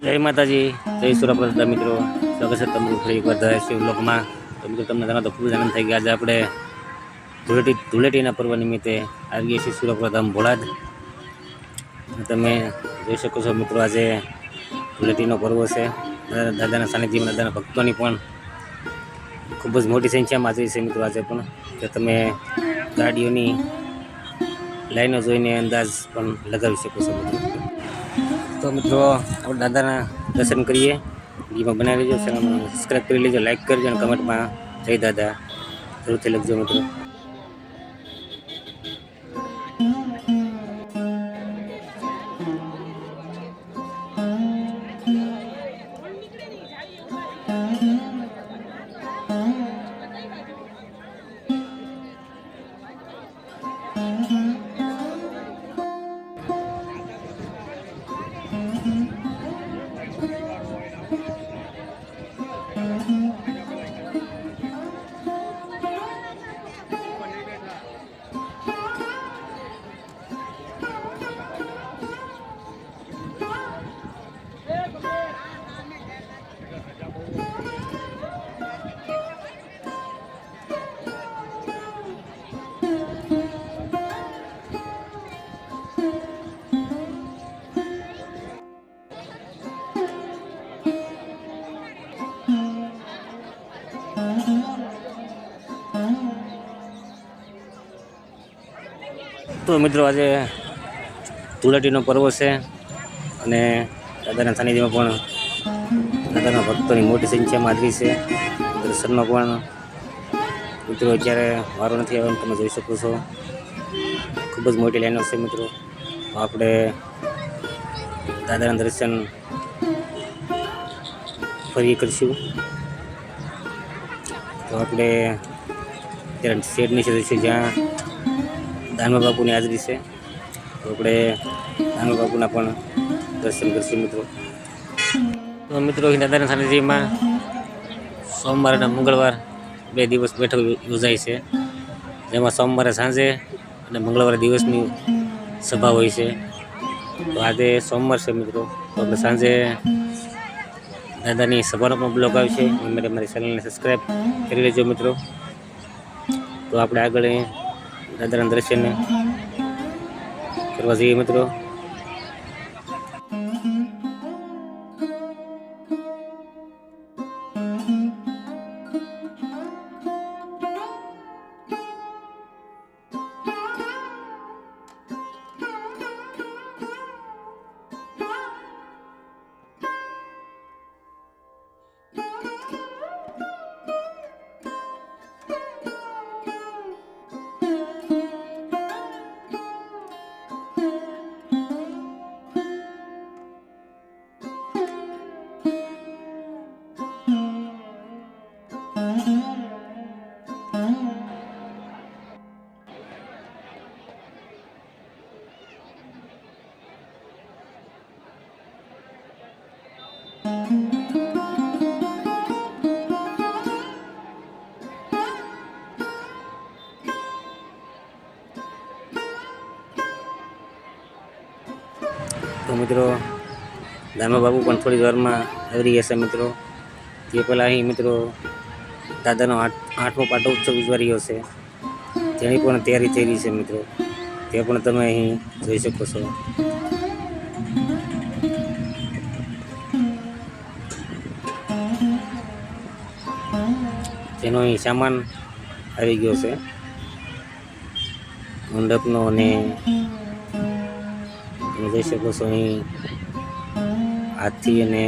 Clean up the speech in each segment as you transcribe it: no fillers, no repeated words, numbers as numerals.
જય માતાજી, જય સુરપ્રદાતા મિત્રો. સ્વાગત છે તમારું ફરી એકવાર ધારાશિવ બ્લોગમાં. તો મિત્રો તમને જાણો તો ખૂબ જ આનંદ થઈ ગયા. આજે આપણે ધૂળેટીના પર્વ નિમિત્તે આવીએ છીએ સુરપ્રધામ ભોળાદ. તમે જોઈ શકો છો મિત્રો, આજે ધૂળેટીનો પર્વ છે. દાદાના સાનિધ્યમાં દાદાના ભક્તોની પણ ખૂબ જ મોટી સંખ્યામાં હાજરી છે મિત્રો. આજે પણ કે તમે ગાડીઓની લાઈનો જોઈને અંદાજ પણ લગાવી શકો છો મિત્રો. તો મિત્રો આપણે દાદાના દર્શન કરીએ. વિડીયોમાં બનાવી લેજો, ચેનલને સબસ્ક્રાઈબ કરી લેજો, લાઈક કરજો અને કમેન્ટમાં જય દાદા જરૂરથી લખજો મિત્રો. તો મિત્રો આજે ધૂળેટીનો પર્વ છે અને દાદાના સાનિધ્યમાં પણ દાદાના ભક્તોની મોટી સંખ્યામાં હાજરી છે. દર્શનનો પણ મિત્રો અત્યારે વારો નથી આવ્યો, તમે જોઈ શકો છો. ખૂબ જ મોટી લાઈનો છે મિત્રો. આપણે દાદાના દર્શન ફરી કરીશું. તો આપણે ત્યારે શેડ નીચે જઈશું જ્યાં દાનવા બાપુની હાજરી છે. તો આપણે દાનવા બાપુના પણ દર્શન કરીશું મિત્રો. તો મિત્રો દાદાના સાનિધ્યમાં સોમવાર અને મંગળવાર 2 દિવસ બેઠક યોજાય છે, જેમાં સોમવારે સાંજે અને મંગળવારે દિવસની સભા હોય છે. તો આજે સોમવાર છે મિત્રો, તો આપણે સાંજે દાદાની સભાનો પણ બ્લોગ આવશે. મારી ચેનલને સબસ્ક્રાઈબ કરી લેજો મિત્રો. તો આપણે આગળ દાદાના દર્શન કરવા જઈએ મિત્રો. તો મિત્રો દાનવા બાપુ પણ થોડી વારમાં આવી જશે મિત્રો. તે પહેલાં અહીં મિત્રો દાદાનો 8મો પાટોત્સવ ઉજવાઈ રહ્યો છે, તેની પણ તૈયારી થઈ રહી છે મિત્રો. તે પણ તમે અહીં જોઈ શકો છો. તેનો અહીં સામાન આવી ગયો છે મંડપનો, અને તમે જોઈ શકો છો અહીં હાથી અને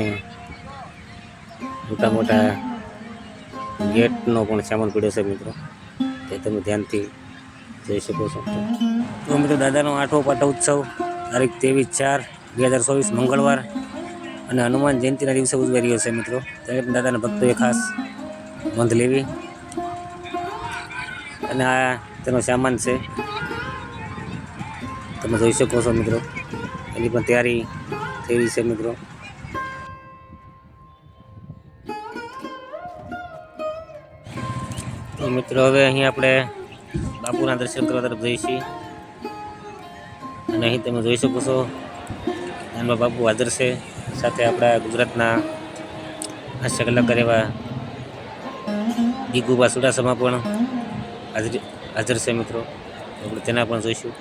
મોટા મોટા ગેટનો પણ સામાન પડ્યો છે મિત્રો. તે તમે ધ્યાનથી જોઈ શકો છો. તો મિત્રો દાદાનો 8મો પાટોત્સવ તારીખ 23/4/2024 મંગળવાર અને હનુમાન જયંતિના દિવસે ઉજવાઈ રહ્યો છે મિત્રો. ત્યારે પણ દાદાના ભક્તોએ ખાસ નોંધ લેવી. અને આ તેનો સામાન છે, તમે જોઈ શકો છો મિત્રો. એની પણ તૈયારી થઈ રહી છે મિત્રો. તો મિત્રો હવે અહીં આપણે બાપુના દર્શન કરવા તરફ જઈએ છીએ. અને અહીં તમે જોઈ શકો છો દાનવા બાપુ હાજર છે. સાથે આપણા ગુજરાતના હાસ્ય કલાકાર એવા ગીગુબા ચુડાસમા પણ હાજર છે મિત્રો. આપણે તેના પણ જોઈશું.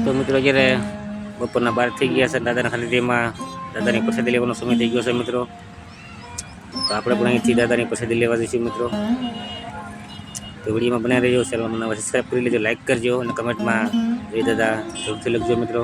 તો મિત્રો અત્યારે બપોરના 12 થઈ ગયા છે. દાદાના ખરીદીમાં દાદાની પ્રસાદી લેવાનો સમય થઈ ગયો છે મિત્રો. તો આપણે પણ અહીંથી દાદાની પ્રસાદી લેવા જઈશું મિત્રો. તો વિડીયોમાં બનાવી રહેજો. ચેનલમાં નવા સબસ્ક્રાઈબ કરી લેજો, લાઈક કરજો અને કમેન્ટમાં જય દાદા જરૂરથી લખજો મિત્રો.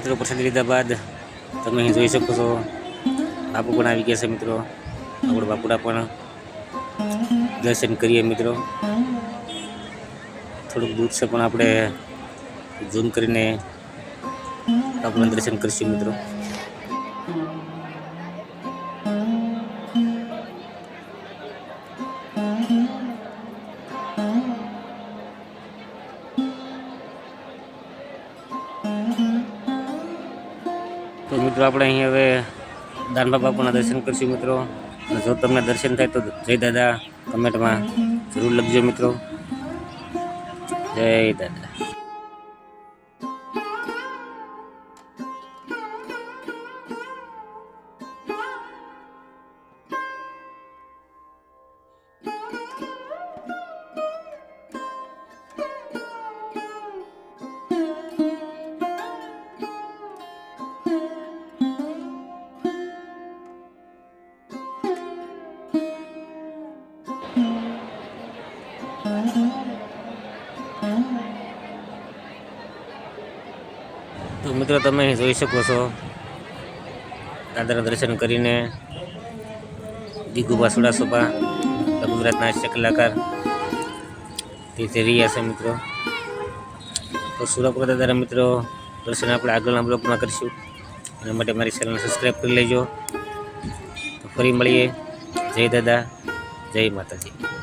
મિત્રો પ્રસાદી લીધા બાદ તમે અહીં જોઈ શકો છો બાપુ પણ આવી ગયા છે મિત્રો. આપણે બાપુના પણ દર્શન કરીએ મિત્રો. થોડુંક દૂર છે પણ આપણે ઝૂમ કરીને બાપુના દર્શન કરીશું મિત્રો. તો મિત્રો આપણે અહીં હવે દાનબા બાપુના દર્શન કરીશું મિત્રો. અને જો તમને દર્શન થાય તો જય દાદા કમેન્ટમાં જરૂર લખજો મિત્રો. જય દાદા. તો મિત્રો તમે અહીં જોઈ શકો છો દાદાના દર્શન કરીને ગીગુબા ચુડાસમા ગુજરાતના હાસ્ય કલાકાર તે જઈ રહ્યા છે મિત્રો. તો સુરપુરા દાદાના મિત્રો દર્શન આપણે આગળના બ્લોગમાં કરીશું. એના માટે મારી ચેનલ સબસ્ક્રાઈબ કરી લેજો. તો ફરી મળીએ. જય દાદા, જય માતાજી.